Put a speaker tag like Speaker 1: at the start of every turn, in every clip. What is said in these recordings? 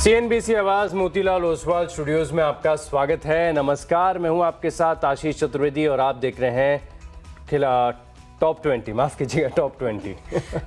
Speaker 1: CNBC आवाज Motilal Oswal studios में आपका स्वागत है। नमस्कार, मैं हूं आपके साथ आशीष चतुर्वेदी और आप देख रहे हैं खिला टॉप 20, माफ कीजिएगा टॉप 20।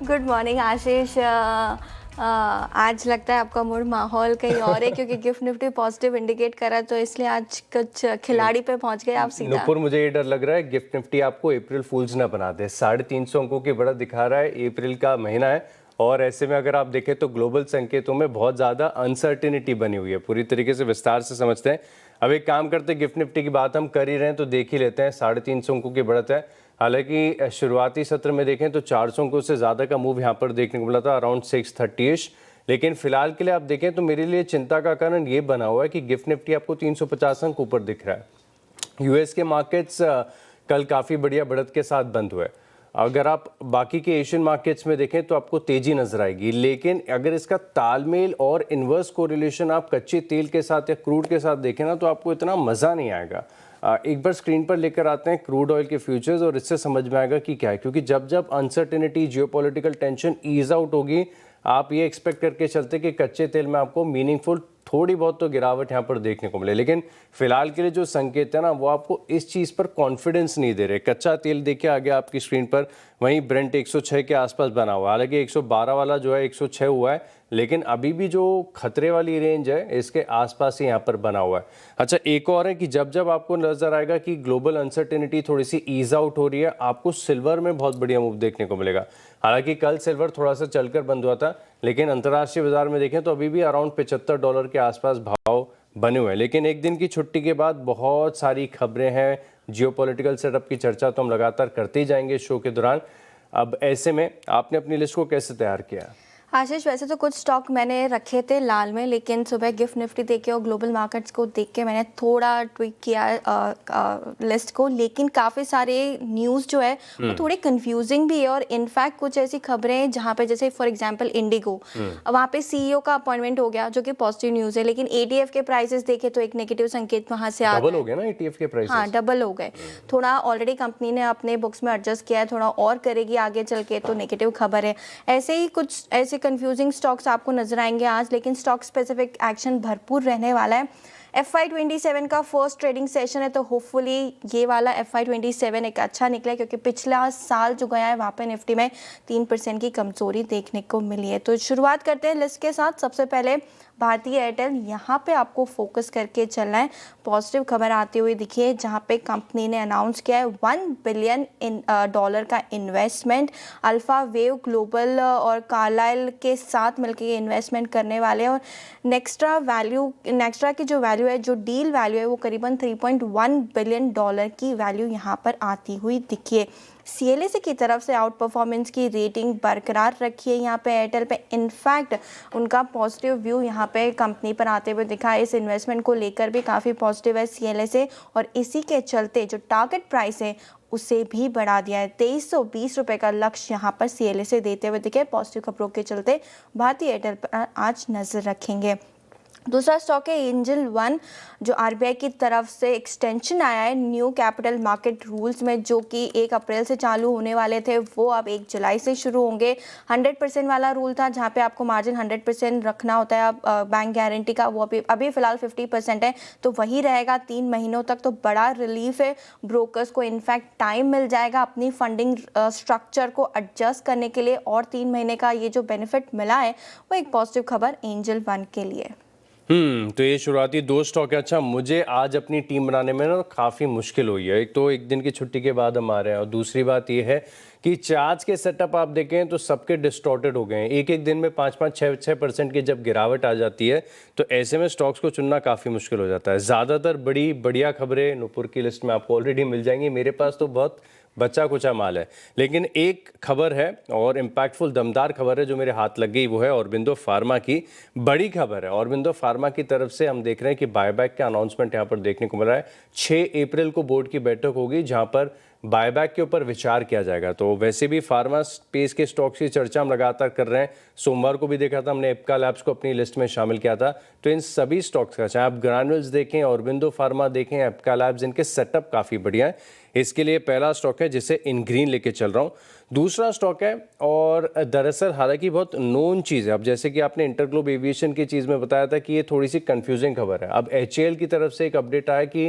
Speaker 2: गुड मॉर्निंग आशीष। आज लगता है आपका मूड माहौल कहीं और है क्योंकि गिफ्ट निफ्टी पॉजिटिव इंडिकेट करा, तो इसलिए आज कुछ खिलाड़ी पे पहुंच गए आप सीधा।
Speaker 1: नुपुर, मुझे ये डर लग रहा है गिफ्ट निफ्टी आपको अप्रैल फूल्स ना बना दे। 350 अंकों की बढ़त दिखा रहा है, अप्रैल का महीना है और ऐसे में अगर आप देखें तो ग्लोबल संकेतों में बहुत ज़्यादा अनसर्टिनिटी बनी हुई है। पूरी तरीके से विस्तार से समझते हैं। अब एक काम करते हैं, गिफ्ट निफ्टी की बात हम कर ही रहे हैं तो देख ही लेते हैं। 350 अंकों की बढ़त है। हालांकि शुरुआती सत्र में देखें तो 400 अंकों से ज़्यादा का मूव यहाँ पर देखने को मिला था, अराउंड 630-ish। लेकिन फिलहाल के लिए आप देखें तो मेरे लिए चिंता का कारण ये बना हुआ है कि गिफ्ट निफ्टी आपको 350 अंक ऊपर दिख रहा है। यूएस के मार्केट्स कल काफ़ी बढ़िया बढ़त के साथ बंद हुए। अगर आप बाकी के एशियन मार्केट्स में देखें तो आपको तेजी नजर आएगी, लेकिन अगर इसका तालमेल और इन्वर्स कोरिलेशन आप कच्चे तेल के साथ या क्रूड के साथ देखें ना तो आपको इतना मज़ा नहीं आएगा। एक बार स्क्रीन पर लेकर आते हैं क्रूड ऑयल के फ्यूचर्स और इससे समझ में आएगा कि क्या है। क्योंकि जब जब uncertainty, geopolitical tension ease out होगी, आप ये एक्सपेक्ट करके चलते कि कच्चे तेल में आपको मीनिंगफुल थोड़ी बहुत तो गिरावट यहाँ पर देखने को मिले। लेकिन फिलहाल के लिए जो संकेत है ना, वो आपको इस चीज़ पर कॉन्फिडेंस नहीं दे रहे। कच्चा तेल देखिए आगे आपकी स्क्रीन पर, वहीं ब्रेंट 106 के आसपास बना हुआ है। हालांकि 112 वाला जो है 106 हुआ है, लेकिन अभी भी जो खतरे वाली रेंज है इसके आसपास ही यहाँ पर बना हुआ है। अच्छा, एक और है कि जब जब आपको नजर आएगा कि ग्लोबल अनसर्टेनिटी थोड़ी सी ईज आउट हो रही है, आपको सिल्वर में बहुत बढ़िया मूव देखने को मिलेगा। हालांकि कल सिल्वर थोड़ा सा चलकर बंद हुआ था, लेकिन अंतर्राष्ट्रीय बाजार में देखें तो अभी भी अराउंड $75 के आसपास भाव बने हुए हैं। लेकिन एक दिन की छुट्टी के बाद बहुत सारी खबरें हैं, जियोपॉलिटिकल सेटअप की चर्चा तो हम लगातार करते ही जाएंगे शो के दौरान। अब ऐसे में आपने अपनी लिस्ट को कैसे तैयार किया?
Speaker 2: आशीष, वैसे तो कुछ स्टॉक मैंने रखे थे लाल में, लेकिन सुबह गिफ्ट निफ्टी देख के और ग्लोबल मार्केट्स को देख के मैंने थोड़ा ट्विक किया लिस्ट को। लेकिन काफ़ी सारे न्यूज़ जो है वो थोड़ी कंफ्यूजिंग भी है और इनफैक्ट कुछ ऐसी खबरें हैं जहाँ पे जैसे फॉर एग्जांपल इंडिगो, वहाँ पे सीईओ का अपॉइंटमेंट हो गया जो कि पॉजिटिव न्यूज़ है। लेकिन एटीएफ के प्राइसेस देखे तो एक नेगेटिव संकेत वहाँ से
Speaker 1: डबल हो गया ना एटीएफ के प्राइसेस।
Speaker 2: हाँ, डबल हो गए। थोड़ा ऑलरेडी कंपनी ने अपने बुक्स में एडजस्ट किया है, थोड़ा और करेगी आगे चल के, तो नेगेटिव खबर है। ऐसे ही कुछ ऐसे कंफ्यूजिंग स्टॉक्स आपको नजर आएंगे आज, लेकिन स्टॉक स्पेसिफिक एक्शन भरपूर रहने वाला है। FY27 का फर्स्ट ट्रेडिंग सेशन है, तो होपफुली ये वाला FY27 एक अच्छा निकला, क्योंकि पिछला साल जो गया है वहाँ पे निफ्टी में 3% की कमजोरी देखने को मिली है। तो शुरुआत करते हैं लिस्ट के साथ। सबसे पहले भारतीय एयरटेल, यहाँ पे आपको फोकस करके चलना है। पॉजिटिव खबर आती हुई दिखी है, जहाँ पे कंपनी ने अनाउंस किया है $1 बिलियन का इन्वेस्टमेंट। अल्फा वेव ग्लोबल और कार्लाइल के साथ मिलकर ये इन्वेस्टमेंट करने वाले हैं। और नेक्स्ट्रा की जो वैल्यू है, जो डील वैल्यू है, वो करीबन $3.1 बिलियन की वैल्यू यहाँ पर आती हुई दिखी है। CLSA की तरफ से आउट परफॉर्मेंस की रेटिंग बरकरार रखी है यहाँ पे एयरटेल पे। इनफैक्ट उनका पॉजिटिव व्यू यहाँ पे कंपनी पर आते हुए दिखा है। इस इन्वेस्टमेंट को लेकर भी काफ़ी पॉजिटिव है CLSA, और इसी के चलते जो टारगेट प्राइस है उसे भी बढ़ा दिया है। 2320 रुपये का लक्ष्य यहाँ पर CLSA देते हुए दिखे। पॉजिटिव खबरों के चलते भारतीय एयरटेल पर आज नजर रखेंगे। दूसरा स्टॉक है एंजल वन, जो RBI की तरफ से एक्सटेंशन आया है न्यू कैपिटल मार्केट रूल्स में, जो कि 1 अप्रैल से चालू होने वाले थे, वो अब 1 जुलाई से शुरू होंगे। 100% वाला रूल था, जहां पे आपको मार्जिन 100% रखना होता है बैंक गारंटी का, वो अभी फिलहाल 50% है, तो वही रहेगा 3 महीनों तक। तो बड़ा रिलीफ है, ब्रोकर्स को इनफैक्ट टाइम मिल जाएगा अपनी फंडिंग स्ट्रक्चर को एडजस्ट करने के लिए, और 3 महीने का ये जो बेनिफिट मिला है वो एक पॉजिटिव खबर एंजल वन के लिए।
Speaker 1: तो ये शुरुआती 2 स्टॉक है। अच्छा, मुझे आज अपनी टीम बनाने में ना काफ़ी मुश्किल हुई है। एक तो एक दिन की छुट्टी के बाद हम आ रहे हैं, और दूसरी बात ये है कि चार्ज के सेटअप आप देखें तो सबके डिस्टॉर्टेड हो गए हैं। एक एक दिन में 5-6% की जब गिरावट आ जाती है, तो ऐसे में स्टॉक्स को चुनना काफ़ी मुश्किल हो जाता है। ज़्यादातर बड़ी बढ़िया खबरें नुपुर की लिस्ट में आपको ऑलरेडी मिल जाएंगी। मेरे पास तो बहुत बच्चा कुचा माल है, लेकिन एक खबर है और इम्पैक्टफुल दमदार खबर है जो मेरे हाथ लग गई, वो है ऑरबिंदो फार्मा की। बड़ी खबर है, ऑरबिंदो फार्मा की तरफ से हम देख रहे हैं कि बायबैक का अनाउंसमेंट यहाँ पर देखने को मिल रहा है। 6 अप्रैल को बोर्ड की बैठक होगी जहाँ पर बायबैक के ऊपर विचार किया जाएगा। तो वैसे भी फार्मा स्पेस के स्टॉक्स की चर्चा हम लगातार कर रहे हैं। सोमवार को भी देखा था हमने, एप्का लैब्स को अपनी लिस्ट में शामिल किया था। तो इन सभी स्टॉक्स का, चाहे आप ग्रैन्युल्स देखें, ऑरबिंदो फार्मा देखें, एप्का लैब्स, इनके सेटअप काफ़ी बढ़िया है। इसके लिए पहला स्टॉक है जिसे इन ग्रीन लेके चल रहा हूँ। दूसरा स्टॉक है और दरअसल हालांकि बहुत नोन चीज़ है। अब जैसे कि आपने इंटरग्लोब एविएशन की चीज़ में बताया था कि ये थोड़ी सी कंफ्यूजिंग खबर है। अब एचएएल की तरफ से एक अपडेट आया कि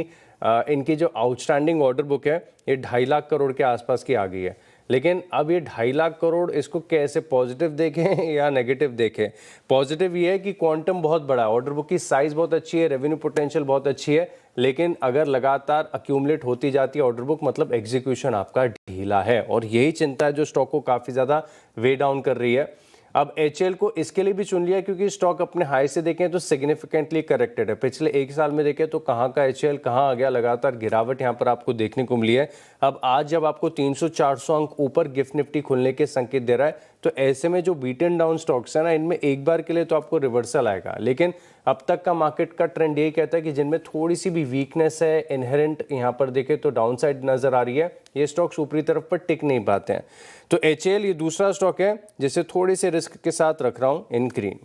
Speaker 1: इनकी जो आउटस्टैंडिंग ऑर्डर बुक है ये 2.5 लाख करोड़ के आसपास की आ गई है। लेकिन अब ये 2.5 लाख करोड़, इसको कैसे पॉजिटिव देखें या नेगेटिव देखें? पॉजिटिव ये है कि क्वांटम बहुत बड़ा है, ऑर्डर बुक की साइज़ बहुत अच्छी है, रेवेन्यू पोटेंशियल बहुत अच्छी है, लेकिन अगर लगातार अक्यूमुलेट होती जाती है ऑर्डर बुक, मतलब एग्जीक्यूशन आपका ढीला है, और यही चिंता है जो स्टॉक को काफ़ी ज़्यादा वे डाउन कर रही है। अब एचएल को इसके लिए भी चुन लिया क्योंकि स्टॉक अपने हाई से देखें तो सिग्निफिकेंटली करेक्टेड है। पिछले एक साल में देखें तो कहाँ का एचएल कहाँ आ गया, लगातार गिरावट यहाँ पर आपको देखने को मिली है। अब आज जब आपको 300-400 अंक ऊपर गिफ्ट निफ्टी खुलने के संकेत दे रहा है, तो ऐसे में जो बीटन डाउन स्टॉक्स है ना, इनमें एक बार के लिए तो आपको रिवर्सल आएगा, लेकिन अब तक का मार्केट का ट्रेंड यही कहता है कि जिनमें थोड़ी सी भी वीकनेस है, इनहेरेंट यहाँ पर देखें तो डाउन साइड नजर आ रही है, ये स्टॉक्स ऊपरी तरफ पर टिक नहीं पाते हैं। तो एचएल ये दूसरा स्टॉक है जिसे थोड़ी सी रिस्क के साथ रख रहा हूँ इन ग्रीन।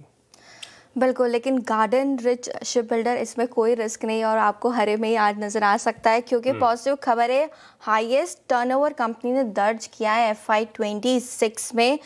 Speaker 2: बिल्कुल, लेकिन गार्डन रिच शिप बिल्डर इसमें कोई रिस्क नहीं और आपको हरे में ही आज नज़र आ सकता है, क्योंकि पॉजिटिव खबर है, हाईएस्ट टर्नओवर कंपनी ने दर्ज किया है FY26 में।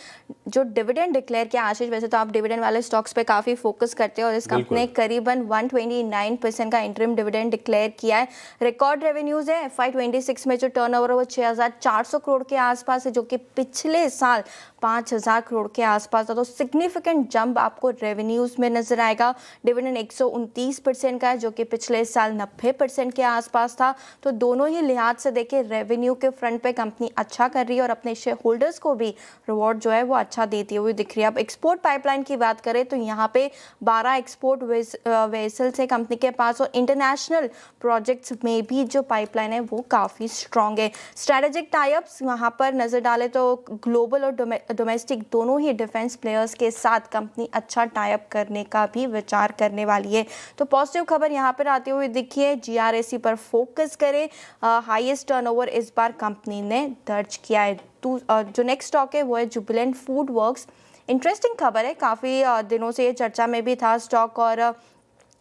Speaker 2: जो डिविडेंड डिक्लेयर किया, आशीष वैसे तो आप डिविडेंड वाले स्टॉक्स पे काफ़ी फोकस करते हो और इस कंपनी ने करीबन 129% का इंटरिम डिविडेंड डिक्लेयर किया है। रिकॉर्ड रेवेन्यूज़ है, FY26 में जो टर्नओवर है वो 6,400 करोड़ के आसपास है, जो कि पिछले साल 5,000 करोड़ के आसपास था। तो सिग्निफिकेंट जंप आपको रेवेन्यूज़ में नजर आएगा। डिविडेंड 129% का है, जो कि पिछले साल 90% के आसपास था। तो दोनों ही लिहाज से देखें, रेवेन्यू के फ्रंट पे कंपनी अच्छा कर रही है और अपने शेयर होल्डर्स को भी रिवॉर्ड जो है वो अच्छा देती हुई दिख रही है। अब एक्सपोर्ट पाइपलाइन की बात करें तो यहाँ पे 12 एक्सपोर्ट वेसल्स है कंपनी के पास, और इंटरनेशनल प्रोजेक्ट्स में भी जो पाइपलाइन है वो काफ़ी स्ट्रॉन्ग है। स्ट्रैटेजिक टाइप्स वहाँ पर नज़र डालें तो ग्लोबल और डोमेस्टिक दोनों ही डिफेंस प्लेयर्स के साथ कंपनी अच्छा टाइप करने का भी विचार करने वाली है। तो पॉजिटिव खबर यहाँ पर आते हुए दिखिए, GRSE पर फोकस करें। हाईएस्ट टर्नओवर इस बार कंपनी ने दर्ज किया है। जो नेक्स्ट स्टॉक है वो है जुबिलेंट फूड वर्क्स। इंटरेस्टिंग खबर है, काफ़ी दिनों से ये चर्चा में भी था स्टॉक, और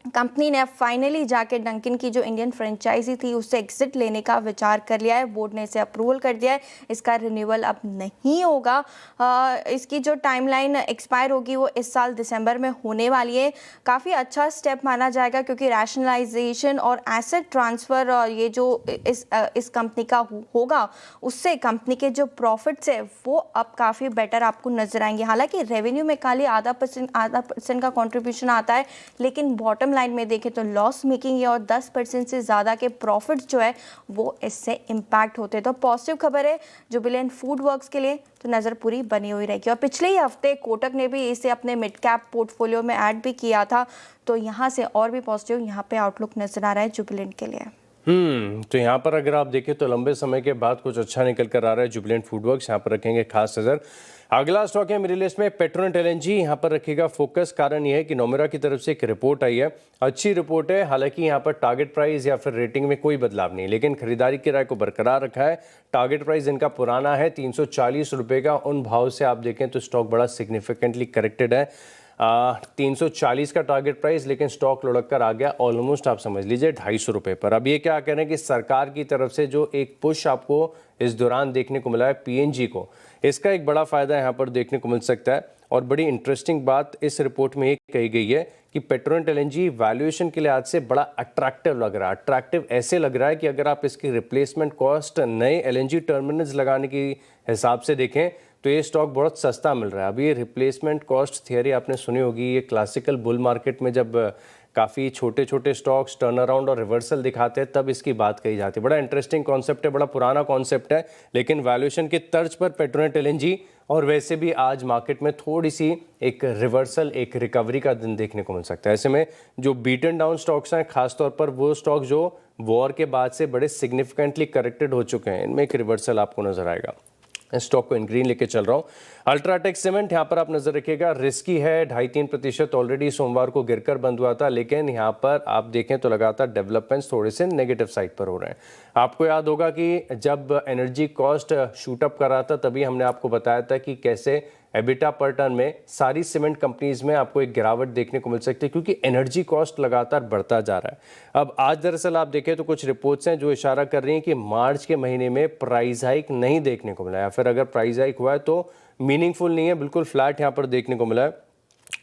Speaker 2: कंपनी ने अब फाइनली जाके डंकिन की जो इंडियन फ्रेंचाइजी थी उससे एग्जिट लेने का विचार कर लिया है। बोर्ड ने इसे अप्रूवल कर दिया है, इसका रिन्यूअल अब नहीं होगा। इसकी जो टाइमलाइन एक्सपायर होगी वो इस साल दिसंबर में होने वाली है। काफ़ी अच्छा स्टेप माना जाएगा, क्योंकि रैशनलाइजेशन और एसेट ट्रांसफ़र ये जो इस कंपनी का होगा, उससे कंपनी के जो प्रॉफिट्स है वो अब काफ़ी बेटर आपको नजर आएंगे। हालांकि रेवेन्यू में खाली आधा परसेंट का कॉन्ट्रीब्यूशन आता है, लेकिन बॉटम लाइन में देखें तो लॉस मेकिंग है और 10% से ज़्यादा के प्रॉफिट्स जो है वो इससे इम्पैक्ट होते हैं। तो पॉजिटिव खबर है जुबिलेंट फूड वर्क्स के लिए, तो नज़र पूरी बनी हुई रहेगी। और पिछले ही हफ्ते कोटक ने भी इसे अपने मिड कैप पोर्टफोलियो में ऐड भी किया था, तो यहाँ से और भी पॉजिटिव यहाँ पे आउटलुक नज़र आ रहा है जुबिलेंट के लिए।
Speaker 1: तो यहाँ पर अगर आप देखें तो लंबे समय के बाद कुछ अच्छा निकल कर आ रहा है जुबिलेंट फूड वर्क्स, यहाँ पर रखेंगे खास नजर। अगला स्टॉक है मेरी लिस्ट में पेट्रोनेट LNG, यहाँ पर रखेगा फोकस। कारण यह है कि नोमेरा की तरफ से एक रिपोर्ट आई है, अच्छी रिपोर्ट है। हालांकि यहाँ पर टारगेट प्राइस या फिर रेटिंग में कोई बदलाव नहीं, लेकिन खरीदारी की राय को बरकरार रखा है। टारगेट प्राइस इनका पुराना है 340 रुपये का। उन भाव से आप देखें तो स्टॉक बड़ा सिग्निफिकेंटली करेक्टेड है। 340 का टारगेट प्राइस, लेकिन स्टॉक लुढ़क कर आ गया ऑलमोस्ट आप समझ लीजिए 250 रुपये पर। अब ये क्या कह रहे हैं कि सरकार की तरफ से जो एक पुश आपको इस दौरान देखने को मिला है PNG को, इसका एक बड़ा फायदा यहाँ पर देखने को मिल सकता है। और बड़ी इंटरेस्टिंग बात इस रिपोर्ट में एक कही गई है कि पेट्रोनेट LNG वैल्यूएशन के लिहाज से बड़ा अट्रैक्टिव लग रहा है। अट्रैक्टिव ऐसे लग रहा है कि अगर आप इसकी रिप्लेसमेंट कॉस्ट नए LNG टर्मिनल्स लगाने की हिसाब से देखें तो ये स्टॉक बहुत सस्ता मिल रहा है। अभी ये रिप्लेसमेंट कॉस्ट थियरी आपने सुनी होगी, ये क्लासिकल बुल मार्केट में जब काफ़ी छोटे छोटे स्टॉक्स टर्न अराउंड और रिवर्सल दिखाते हैं तब इसकी बात कही जाती है। बड़ा इंटरेस्टिंग कॉन्सेप्ट है, बड़ा पुराना कॉन्सेप्ट है, लेकिन वैल्यूएशन की तर्ज पर पेट्रोनेट LNG और वैसे भी आज मार्केट में थोड़ी सी एक रिवर्सल, एक रिकवरी का दिन देखने को मिल सकता है। ऐसे में जो बीटन डाउन स्टॉक्स हैं, खासतौर पर वो स्टॉक जो वॉर के बाद से बड़े सिग्निफिकेंटली करेक्टेड हो चुके हैं, इनमें एक रिवर्सल आपको नजर आएगा। स्टॉक को इन ग्रीन लेके चल रहा हूँ। अल्ट्राटेक सीमेंट यहाँ पर आप नजर रखिएगा, रिस्की है, 2.5-3% ऑलरेडी सोमवार को गिरकर बंद हुआ था, लेकिन यहाँ पर आप देखें तो लगातार डेवलपमेंट्स थोड़े से नेगेटिव साइड पर हो रहे हैं। आपको याद होगा कि जब एनर्जी कॉस्ट शूट अप कर रहा था तभी हमने आपको बताया था कि कैसे एबिटा पर टन में सारी सीमेंट कंपनीज में आपको एक गिरावट देखने को मिल सकती है, क्योंकि एनर्जी कॉस्ट लगातार बढ़ता जा रहा है। अब आज दरअसल आप देखें तो कुछ रिपोर्ट्स हैं जो इशारा कर रही हैं कि मार्च के महीने में प्राइस हाइक नहीं देखने को मिला है, या फिर अगर प्राइस हाइक हुआ है तो मीनिंगफुल नहीं है, बिल्कुल फ्लैट यहाँ पर देखने को मिला है।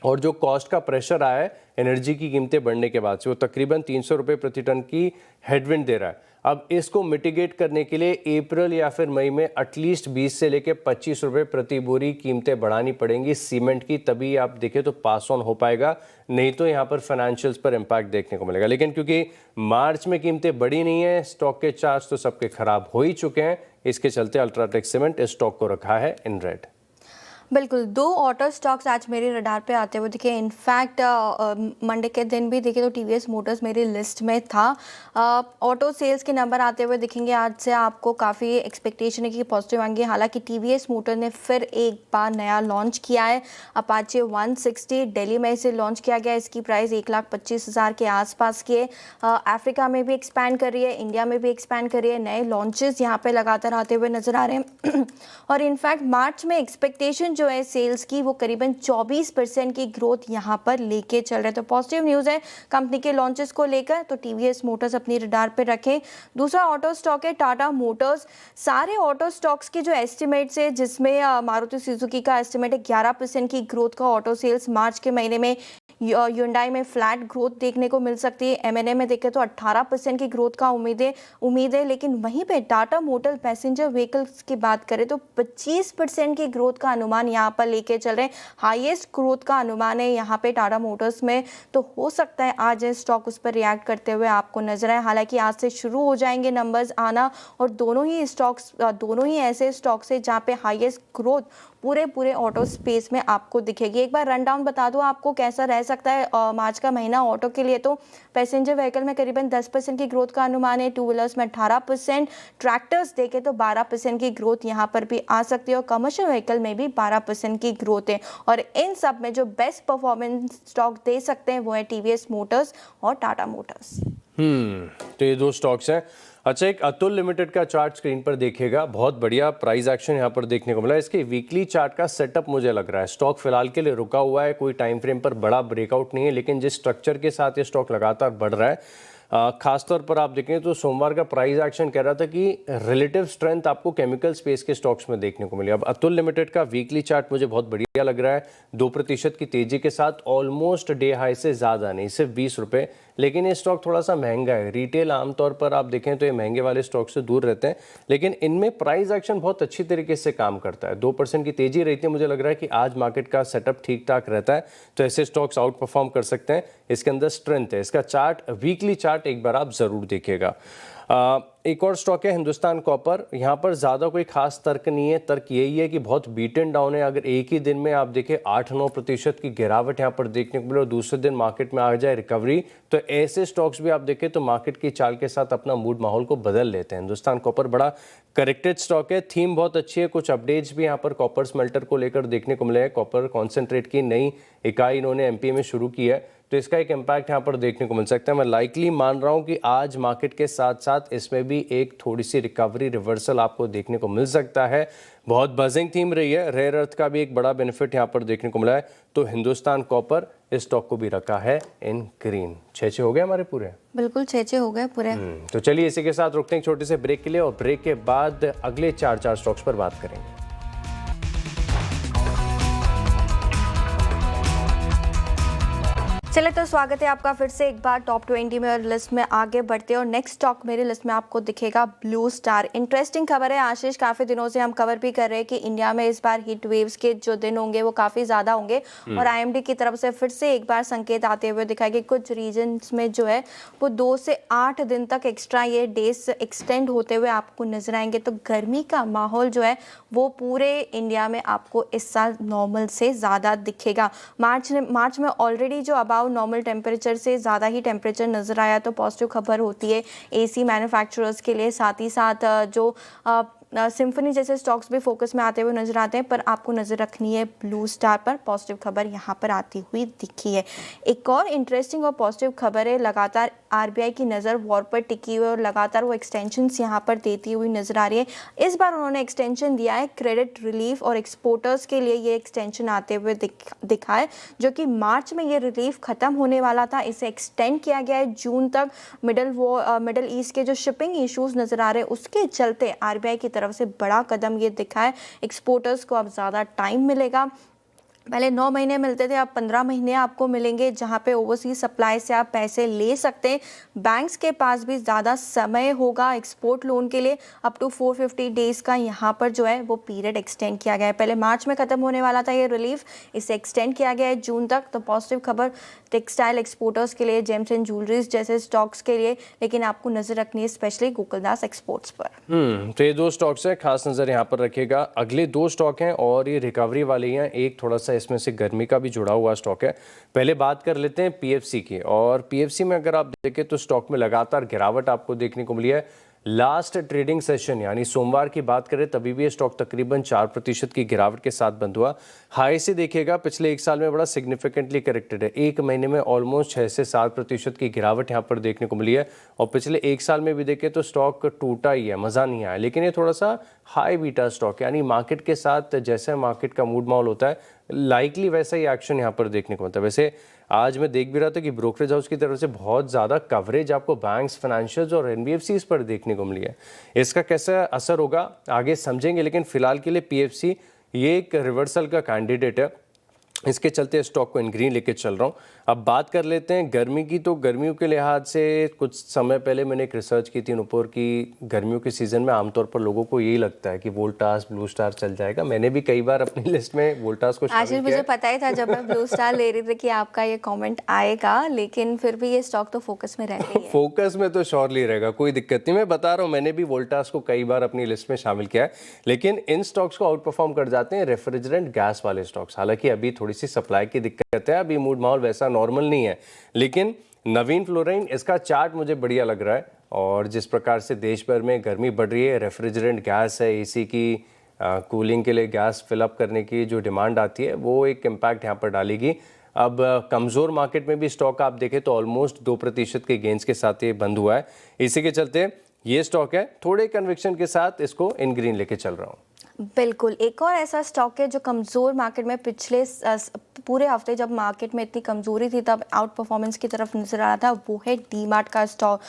Speaker 1: और जो कॉस्ट का प्रेशर आया है एनर्जी की कीमतें बढ़ने के बाद से, वो तकरीबन 300 रुपये प्रति टन की हेडविंड दे रहा है। अब इसको मिटिगेट करने के लिए अप्रैल या फिर मई में एटलीस्ट 20 से लेकर 25 रुपये प्रति बोरी कीमतें बढ़ानी पड़ेंगी सीमेंट की, तभी आप देखें तो पास ऑन हो पाएगा, नहीं तो यहाँ पर फाइनेंशियल्स पर इम्पैक्ट देखने को मिलेगा। लेकिन क्योंकि मार्च में कीमतें बढ़ी नहीं है, स्टॉक के चार्ट्स तो सबके खराब हो ही चुके हैं, इसके चलते अल्ट्राटेक सीमेंट इस स्टॉक को रखा है इन रेड।
Speaker 2: बिल्कुल, 2 ऑटो स्टॉक्स आज मेरे रडार पे आते हुए दिखे। इनफैक्ट मंडे के दिन भी देखे तो टीवीएस मोटर्स मेरी लिस्ट में था। ऑटो सेल्स के नंबर आते हुए दिखेंगे आज से, आपको काफ़ी एक्सपेक्टेशन है कि पॉजिटिव आएंगे। हालांकि टीवीएस मोटर ने फिर एक बार नया लॉन्च किया है, अपाचे 160 दिल्ली में इसे लॉन्च किया गया। इसकी प्राइस 1,25,000 के आसपास की है। अफ्रीका में भी एक्सपैंड कर रही है, इंडिया में भी एक्सपैंड कर रही है। नए लॉन्चेस यहाँ पे लगातार आते हुए नजर आ रहे हैं और इनफैक्ट मार्च में एक्सपेक्टेशन जो है सेल्स की वो करीबन 24% की ग्रोथ यहाँ पर लेके चल रहे हैं। तो पॉजिटिव न्यूज़ है कंपनी के लॉन्चेस को लेकर, तो टीवीएस मोटर्स अपनी रडार पे रखें। दूसरा ऑटो स्टॉक है टाटा मोटर्स। सारे ऑटो स्टॉक्स के जो एस्टिमेट्स है, जिसमें मारुति सुजुकी का एस्टिमेट है 11% की ग्रोथ का ऑटो सेल्स मार्च के महीने में। ह्युंडई में फ्लैट ग्रोथ देखने को मिल सकती है। एमएनए में देखें तो 18% की ग्रोथ का उम्मीद है। लेकिन वहीं पे टाटा मोटर पैसेंजर व्हीकल्स की बात करें तो 25% की ग्रोथ का अनुमान यहाँ पर लेके चल रहे हैं। हाईएस्ट ग्रोथ का अनुमान है यहाँ पे टाटा मोटर्स में, तो हो सकता है आज स्टॉक उस पर रिएक्ट करते हुए आपको नजर आए। हालांकि आज से शुरू हो जाएंगे नंबर्स आना, और दोनों ही ऐसे स्टॉक्स है जहाँ पे हाईएस्ट ग्रोथ पूरे ऑटो स्पेस में आपको दिखेगी। एक बार रन डाउन बता दूं आपको कैसा रह सकता है मार्च का महीना ऑटो के लिए। तो पैसेंजर व्हीकल में करीबन 10% की ग्रोथ का अनुमान है, टू व्हीलर्स में 18%, ट्रैक्टर्स देखें तो 12% की ग्रोथ यहाँ पर भी आ सकती है, और कमर्शियल व्हीकल में भी 12% की ग्रोथ है। और इन सब में जो बेस्ट परफॉर्मेंस स्टॉक दे सकते हैं वो है टीवीएस मोटर्स और टाटा मोटर्स।
Speaker 1: तो ये 2 स्टॉक्स हैं। अच्छा, एक अतुल लिमिटेड का चार्ट स्क्रीन पर देखिएगा, बहुत बढ़िया प्राइस एक्शन यहाँ पर देखने को मिला। इसके वीकली चार्ट का सेटअप मुझे लग रहा है, स्टॉक फिलहाल के लिए रुका हुआ है, कोई टाइम फ्रेम पर बड़ा ब्रेकआउट नहीं है, लेकिन जिस स्ट्रक्चर के साथ ये स्टॉक लगातार बढ़ रहा है, खासतौर पर आप देखें तो सोमवार का प्राइस एक्शन कह रहा था कि रिलेटिव स्ट्रेंथ आपको केमिकल स्पेस के स्टॉक्स में देखने को मिली। अब अतुल लिमिटेड का वीकली चार्ट मुझे बहुत बढ़िया लग रहा है, 2% की तेजी के साथ, ऑलमोस्ट डे हाई से ज़्यादा नहीं, सिर्फ 20 रुपये। लेकिन ये स्टॉक थोड़ा सा महंगा है, रिटेल आमतौर पर आप देखें तो ये महंगे वाले स्टॉक से दूर रहते हैं, लेकिन इनमें प्राइस एक्शन बहुत अच्छी तरीके से काम करता है। 2% की तेजी रहती है, मुझे लग रहा है कि आज मार्केट का सेटअप ठीक ठाक रहता है, तो ऐसे स्टॉक्स आउट परफॉर्म कर सकते हैं। इसके अंदर स्ट्रेंथ है। इसका चार्ट, वीकली चार्ट एक बार आप ज़रूर देखिएगा। एक और स्टॉक है हिंदुस्तान कॉपर। यहाँ पर ज़्यादा कोई खास तर्क नहीं है, तर्क यही है कि बहुत बीटन डाउन है। अगर एक ही दिन में आप देखें 8-9% की गिरावट यहाँ पर देखने को मिले और दूसरे दिन मार्केट में आ जाए रिकवरी, तो ऐसे स्टॉक्स भी आप देखें तो मार्केट की चाल के साथ अपना मूड माहौल को बदल लेते हैं। हिंदुस्तान कॉपर बड़ा करेक्टेड स्टॉक है, थीम बहुत अच्छी है, कुछ अपडेट्स भी यहाँ पर कॉपर स्मेल्टर को लेकर देखने को मिले हैं। कॉपर कॉन्सेंट्रेट की नई इकाई इन्होंने एमपी में शुरू की है, तो इसका एक इम्पैक्ट यहाँ पर देखने को मिल सकता है। मैं लाइकली मान रहा हूँ कि आज मार्केट के साथ साथ इसमें भी एक थोड़ी सी रिकवरी रिवर्सल आपको देखने को मिल सकता है। बहुत बजिंग थीम रही है, रेयर अर्थ का भी एक बड़ा बेनिफिट यहाँ पर देखने को मिला है, तो हिंदुस्तान कॉपर इस स्टॉक को भी रखा है इन ग्रीन। 6 हो गए हमारे पूरे,
Speaker 2: बिल्कुल 6 हो गए पूरे।
Speaker 1: तो चलिए इसी के साथ रुकते हैं छोटे से ब्रेक के लिए, और ब्रेक के बाद अगले 4 स्टॉक्स पर बात करेंगे।
Speaker 2: चलिए, तो स्वागत है आपका फिर से एक बार टॉप 20 में और लिस्ट में आगे बढ़ते हैं। और नेक्स्ट स्टॉक मेरी लिस्ट में आपको दिखेगा ब्लू स्टार। इंटरेस्टिंग खबर है आशीष, काफ़ी दिनों से हम कवर भी कर रहे हैं कि इंडिया में इस बार हीट वेव्स के जो दिन होंगे वो काफ़ी ज़्यादा होंगे, और आईएमडी की तरफ से फिर से एक बार संकेत आते हुए दिखाया कि कुछ रीजन्स में जो है वो 2 से 8 दिन तक एक्स्ट्रा ये डेज एक्सटेंड होते हुए आपको नजर आएंगे। तो गर्मी का माहौल जो है वो पूरे इंडिया में आपको इस साल नॉर्मल से ज़्यादा दिखेगा। मार्च में ऑलरेडी जो अबाउट नॉर्मल टेम्परेचर से ज़्यादा ही टेम्परेचर नज़र आया, तो पॉजिटिव खबर होती है एसी मैन्युफैक्चरर्स के लिए। साथ ही साथ जो सिम्फनी जैसे स्टॉक्स भी फोकस में आते हुए नजर आते हैं, पर आपको नज़र रखनी है ब्लू स्टार पर। पॉजिटिव खबर यहाँ पर आती हुई दिखी है। एक और इंटरेस्टिंग और पॉजिटिव खबर है, लगातार आरबीआई की नज़र वॉर पर टिकी हुई और लगातार वो एक्सटेंशंस यहाँ पर देती हुई नजर आ रही है। इस बार उन्होंने एक्सटेंशन दिया है क्रेडिट रिलीफ और एक्सपोर्टर्स के लिए, ये एक्सटेंशन आते हुए दिखा है, जो कि मार्च में ये रिलीफ खत्म होने वाला था, इसे एक्सटेंड किया गया है जून तक। मिडल ईस्ट के जो शिपिंग इश्यूज नजर आ रहे हैं उसके चलते आरबीआई की तरफ से बड़ा कदम ये दिखा है। एक्सपोर्टर्स को अब ज़्यादा टाइम मिलेगा। पहले 9 महीने मिलते थे, अब 15 महीने आपको मिलेंगे, जहां पे ओवरसीज सप्लाई से आप पैसे ले सकते हैं। बैंक्स के पास भी ज़्यादा समय होगा एक्सपोर्ट लोन के लिए। अप टू 450 डेज़ का यहाँ पर जो है वो पीरियड एक्सटेंड किया गया है। पहले मार्च में ख़त्म होने वाला था ये रिलीफ, इसे एक्सटेंड किया गया है जून तक। तो पॉजिटिव खबर टेक्सटाइल एक्सपोर्टर्स के लिए, जेम्स एंड ज्वेलरीज जैसे स्टॉक्स के लिए, लेकिन आपको नज़र रखनी है स्पेशली गोकुलदास एक्सपोर्ट्स पर।
Speaker 1: तो ये 2 स्टॉक्स हैं, खास नज़र यहाँ पर रखिएगा। अगले 2 स्टॉक हैं और ये रिकवरी वाले हैं। एक थोड़ा सा इसमें से गर्मी का भी जुड़ा हुआ स्टॉक है। पहले बात कर लेते हैं पीएफसी की। और पीएफसी में अगर आप देखें तो स्टॉक में लगातार गिरावट आपको देखने को मिली है। लास्ट ट्रेडिंग सेशन यानी सोमवार की बात करें तभी भी ये स्टॉक तकरीबन 4% की गिरावट के साथ बंद हुआ। हाई से देखिएगा पिछले 1 साल में बड़ा सिग्निफिकेंटली करेक्टेड है। 1 महीने में ऑलमोस्ट 6 से 7% की गिरावट यहाँ पर देखने को मिली है। और पिछले 1 साल में भी देखें तो स्टॉक टूटा ही है, मज़ा नहीं आया। लेकिन ये थोड़ा सा हाई बीटा स्टॉक, यानी मार्केट के साथ जैसे मार्केट का मूड माहौल होता है लाइकली वैसा ही एक्शन यहाँ पर देखने को मिलता है। वैसे आज मैं देख भी रहा था कि ब्रोकरेज हाउस की तरफ से बहुत ज़्यादा कवरेज आपको बैंक्स, फाइनेंशियल्स और एनबीएफसीज पर देखने को मिली है। इसका कैसा असर होगा आगे समझेंगे, लेकिन फिलहाल के लिए पीएफसी ये एक रिवर्सल का कैंडिडेट है। इसके चलते स्टॉक को इन ग्रीन लेके चल रहा हूँ। अब बात कर लेते हैं गर्मी की। तो गर्मियों के लिहाज से कुछ समय पहले मैंने एक रिसर्च की थी नुपुर की, गर्मियों के सीज़न में आमतौर पर लोगों को यही लगता है कि वोल्टास, ब्लू स्टार चल जाएगा। मैंने भी कई बार अपनी लिस्ट में वोल्टास को शामिल किया।
Speaker 2: मुझे पता ही था जब मैं ब्लू स्टार ले रही थी कि आपका ये कमेंट आएगा, लेकिन फिर भी ये स्टॉक तो फोकस में रहता ही है।
Speaker 1: फोकस में तो श्योरली रहेगा, कोई दिक्कत नहीं। मैं बता रहा हूँ, मैंने भी वोल्टास को कई बार अपनी लिस्ट में शामिल किया है, लेकिन इन स्टॉक्स को आउट परफॉर्म कर जाते हैं रेफ्रिजरेंट गैस वाले स्टॉक्स। हालांकि अभी थोड़ी सी सप्लाई की दिक्कत है, अभी मूड माहौल वैसा नॉर्मल नहीं है। लेकिन नवीन फ्लोराइन, इसका चार्ट मुझे बढ़िया लग रहा है। और जिस प्रकार से देश भर में गर्मी बढ़ रही है, रेफ्रिजरेंट गैस है, एसी की कूलिंग के लिए गैस फिलअप करने की जो डिमांड आती है वो एक इम्पैक्ट यहाँ पर डालेगी। अब कमज़ोर मार्केट में भी स्टॉक आप देखें तो ऑलमोस्ट 2% के गेंस के साथ ये बंद हुआ है। इसी के चलते ये स्टॉक है, थोड़े कन्विक्शन के साथ इसको इन ग्रीन लेके चल रहा हूँ।
Speaker 2: बिल्कुल, एक और ऐसा स्टॉक है जो कमज़ोर मार्केट में पिछले पूरे हफ्ते जब मार्केट में इतनी कमज़ोरी थी तब आउट परफॉर्मेंस की तरफ नजर आ रहा था, वो है डीमार्ट का स्टॉक।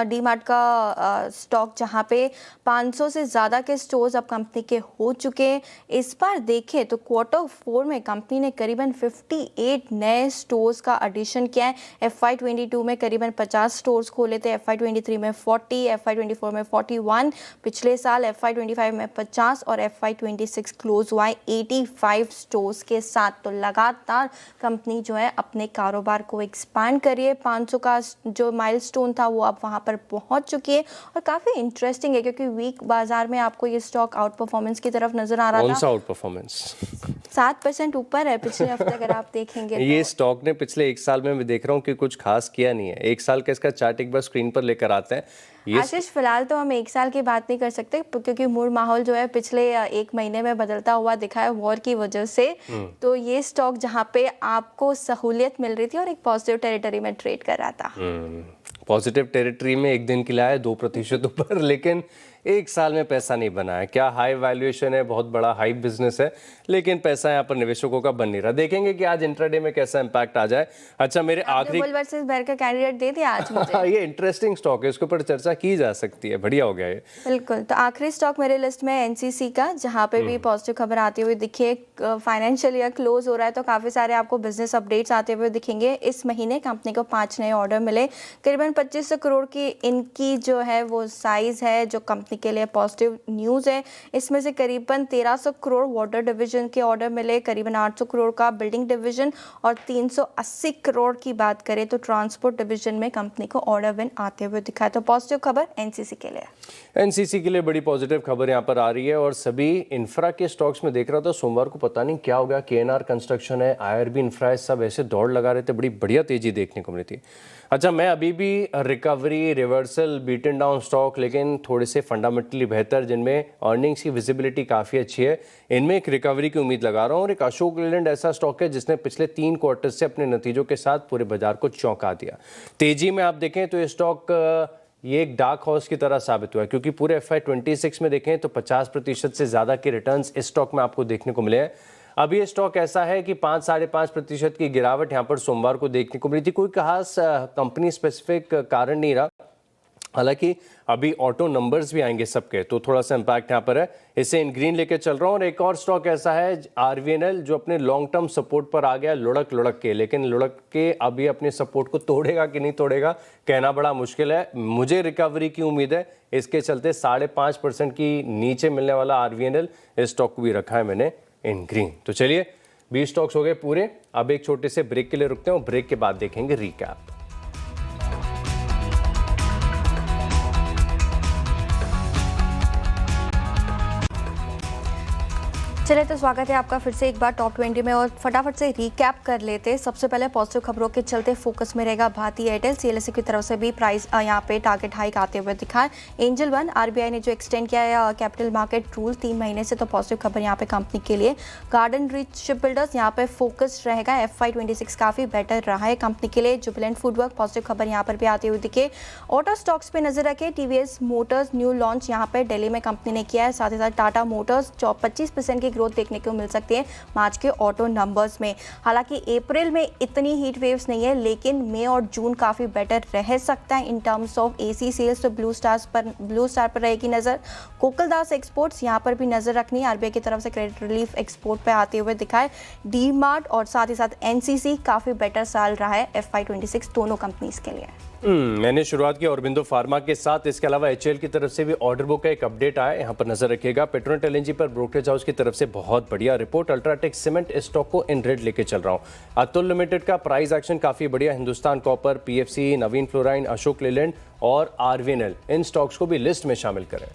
Speaker 2: डीमार्ट का स्टॉक जहां पे 500 से ज़्यादा के स्टोर्स अब कंपनी के हो चुके हैं। इस बार देखें तो Q4 में कंपनी ने करीबन 58 नए स्टोर्स का एडिशन किया है। FY22 में करीबन 50 स्टोर्स खोले थे, FY23 में 40, FY24 में 41, पिछले साल FY25 में 50 और FY26 क्लोज हुआ है 85 स्टोर्स के साथ। तो लगातार कंपनी जो है अपने कारोबार को एक्सपांड कर रही है। 500 का जो माइलस्टोन था वो अब वहां पर पहुंच चुकी है। और काफ़ी इंटरेस्टिंग है क्योंकि वीक बाजार में आपको ये स्टॉक आउट परफॉर्मेंस की तरफ नजर आ रहा था।
Speaker 1: कौन सा आउट परफॉर्मेंस?
Speaker 2: 7% ऊपर है पिछले हफ्ते अगर आप देखेंगे
Speaker 1: ये स्टॉक ने पिछले 1 साल में मैं देख रहा हूँ कि कुछ खास किया नहीं है। 1 साल का इसका चार्ट एक बार स्क्रीन पर लेकर आते हैं।
Speaker 2: आशीष, फिलहाल तो हम 1 साल की बात नहीं कर सकते क्योंकि मूड माहौल जो है पिछले 1 महीने में बदलता हुआ दिखा है वॉर की वजह से। तो ये स्टॉक जहां पे आपको सहूलियत मिल रही थी और एक पॉजिटिव टेरिटरी में ट्रेड कर रहा था।
Speaker 1: पॉजिटिव टेरिटरी में एक दिन के लिए आया 2% ऊपर, लेकिन 1 साल में पैसा नहीं बना है। क्या हाई वैल्यूएशन है, बहुत बड़ा हाई बिजनेस है, लेकिन पैसा यहाँ पर निवेशकों का बन नहीं रहा। देखेंगे कि आज इंट्राडे में कैसा इंपैक्ट आ जाए। अच्छा, मेरे आखिरी
Speaker 2: बुल वर्सेस बेयर का कैंडिडेट दे दिया आज मुझे।
Speaker 1: ये इंटरेस्टिंग स्टॉक है, इसके ऊपर चर्चा की जा सकती है, बढ़िया हो गया ये।
Speaker 2: बिल्कुल, तो आखिरी स्टॉक मेरे लिस्ट में एनसीसी का, जहाँ पे भी पॉजिटिव खबर आती हुई दिखी। फाइनेंशियल ईयर क्लोज हो रहा है तो काफ़ी सारे आपको बिजनेस अपडेट्स आते हुए दिखेंगे। इस महीने कंपनी को 5 नए ऑर्डर मिले, करीबन 2500 करोड़ की इनकी जो है वो साइज है, जो कंपनी के लिए पॉजिटिव न्यूज़ है। इसमें से करीबन 1300 करोड़ वाटर डिवीजन के ऑर्डर मिले, करीबन 800 करोड़ का बिल्डिंग डिवीजन और 380 करोड़ की बात करें तो ट्रांसपोर्ट डिवीजन में कंपनी को ऑर्डर विन आते हुए दिखा है। तो पॉजिटिव खबर एनसीसी के लिए।
Speaker 1: एनसीसी के लिए बड़ी पॉजिटिव खबर यहाँ पर आ रही है। और सभी इंफ्रा के स्टॉक्स में देख रहा था सोमवार को, पता नहीं क्या हो गया, केएनआर कंस्ट्रक्शन है, आईआरबी इंफ्रा है, सब ऐसे दौड़ लगा रहे थे, बड़ी बढ़िया तेजी देखने को मिली थी। अच्छा, मैं अभी भी recovery, reversal, beaten down stock, लेकिन थोड़े से फंडा फंडामेंटली बेहतर, जिनमें अर्निंग्स की विजिबिलिटी काफ़ी अच्छी है, इनमें एक रिकवरी की उम्मीद लगा रहा हूँ। और एक अशोक लेलैंड ऐसा स्टॉक है जिसने पिछले 3 क्वार्टर से अपने नतीजों के साथ पूरे बाजार को चौंका दिया। तेजी में आप देखें तो ये स्टॉक ये एक डार्क हॉर्स की तरह साबित हुआ है, क्योंकि पूरे FY26 में देखें तो 50% से ज़्यादा के रिटर्न्स इस स्टॉक में आपको देखने को मिले हैं। अब ये स्टॉक ऐसा है कि 5-5.5% की गिरावट यहाँ पर सोमवार को देखने को मिली थी। कोई खास कंपनी स्पेसिफिक कारण नहीं रहा, हालांकि अभी ऑटो नंबर्स भी आएंगे सबके, तो थोड़ा सा इम्पैक्ट यहाँ पर है। इसे इन ग्रीन लेके चल रहा हूँ। और एक और स्टॉक ऐसा है RVNL, जो अपने लॉन्ग टर्म सपोर्ट पर आ गया लुढ़क के, लेकिन लुढ़क के अभी अपने सपोर्ट को तोड़ेगा कि नहीं तोड़ेगा कहना बड़ा मुश्किल है। मुझे रिकवरी की उम्मीद है, इसके चलते 5.5% की नीचे मिलने वाला RVNL इस स्टॉक को भी रखा है मैंने इन ग्रीन। तो चलिए 20 स्टॉक्स हो गए पूरे। अब एक छोटे से ब्रेक के लिए रुकते हैं और ब्रेक के बाद देखेंगे रिकैप।
Speaker 2: चलिए, तो स्वागत है आपका फिर से एक बार टॉप 20 में। और फटाफट से रिकैप कर लेते हैं। सबसे पहले पॉजिटिव खबरों के चलते फोकस में रहेगा भारतीय एयरटेल। CLSA की तरफ से भी प्राइस यहाँ पे टारगेट हाइक आते हुए दिखा है। एंजल वन RBI ने जो एक्सटेंड किया है कैपिटल मार्केट रूल 3 महीने से, तो पॉजिटिव खबर यहाँ पे कंपनी के लिए। गार्डन रीच शिप बिल्डर्स यहाँ पे फोकस रहेगा। FY26 काफ़ी बेटर रहा है कंपनी के लिए। जुबिलेंट फूडवर्क पॉजिटिव खबर यहाँ पर भी आती हुई दिखे। ऑटो स्टॉक्स पे नजर रखें। TVS मोटर्स न्यू लॉन्च यहाँ पे दिल्ली में कंपनी ने किया है। साथ ही साथ टाटा मोटर्स 25% की ग्रोथ देखने को मिल सकती है मार्च के ऑटो नंबर्स में। हालांकि अप्रैल में इतनी हीट वेव्स नहीं है, लेकिन मई और जून काफ़ी बेटर रह सकता है in terms of AC sales. तो ब्लू स्टार पर रहेगी नज़र। कोकलदास एक्सपोर्ट्स यहाँ पर भी नज़र रखनी है। RBI की तरफ से क्रेडिट रिलीफ एक्सपोर्ट पे आते हुए दिखाए। DMart और साथ ही साथ NCC काफ़ी बेटर साल रहा है FY26 दोनों कंपनीज के लिए।
Speaker 1: मैंने शुरुआत की ऑरबिंदो फार्मा के साथ। इसके अलावा HAL की तरफ से भी ऑर्डर बुक का एक अपडेट आया, यहाँ पर नजर रखिएगा। पेट्रोनेट LNG पर ब्रोकरेज हाउस की तरफ से बहुत बढ़िया रिपोर्ट। अल्ट्राटेक सीमेंट स्टॉक को इन रेड लेके चल रहा हूँ। अतुल लिमिटेड का प्राइस एक्शन काफी बढ़िया। हिंदुस्तान कॉपर, PFC, नवीन फ्लोराइन, अशोक लेलैंड और RVNL इन स्टॉक्स को भी लिस्ट में शामिल करें।